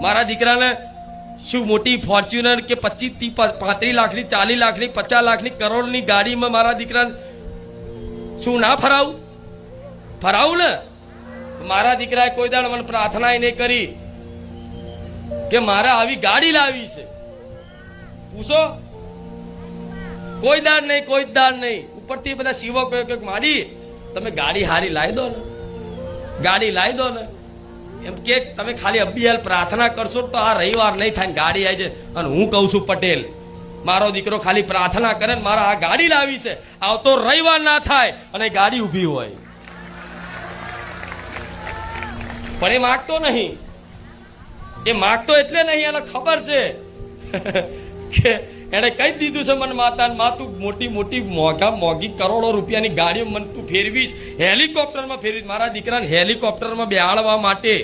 મારા દીકરાને શું મોટી ફોર્ચ્યુનર કે 25 35 લાખની 40 લાખની 50 લાખની કરોડની ગાડીમાં મારા દીકરાને શું ના ફરાવું ને? મારા દીકરાએ કોઈ દાડ મને પ્રાર્થના નહીં કરી કે મારે આવી ગાડી લાવી છે. પૂછો, કોઈ દાડ નહીં. ઉપરથી બધા સેવકો માડી તમે ગાડી હારી લાવી દો ને, ગાડી લાવી દો ને. એમ કે તમે ખાલી અબિયાલ પ્રાર્થના કરશો તો આ રવિવાર નહીં થાય, ગાડી આવી જાય. અને હું કહું છું પટેલ, મારો દીકરો ખાલી પ્રાર્થના કરે ને મારા આ ગાડી લાવી છે, આવતો રવિવાર ના થાય અને ગાડી ઊભી હોય. પણ એ માગતો નહીં. એ માગતો એટલે નહીં, એને ખબર છે કે એને કહી દીધું છે મને માતા, માં તું મોટી મોંઘી કરોડો રૂપિયાની ગાડીઓ મને તું ફેરવીશ, હેલિકોપ્ટરમાં ફેરવીશ. મારા દીકરાને હેલિકોપ્ટરમાં બેહાડવા માટે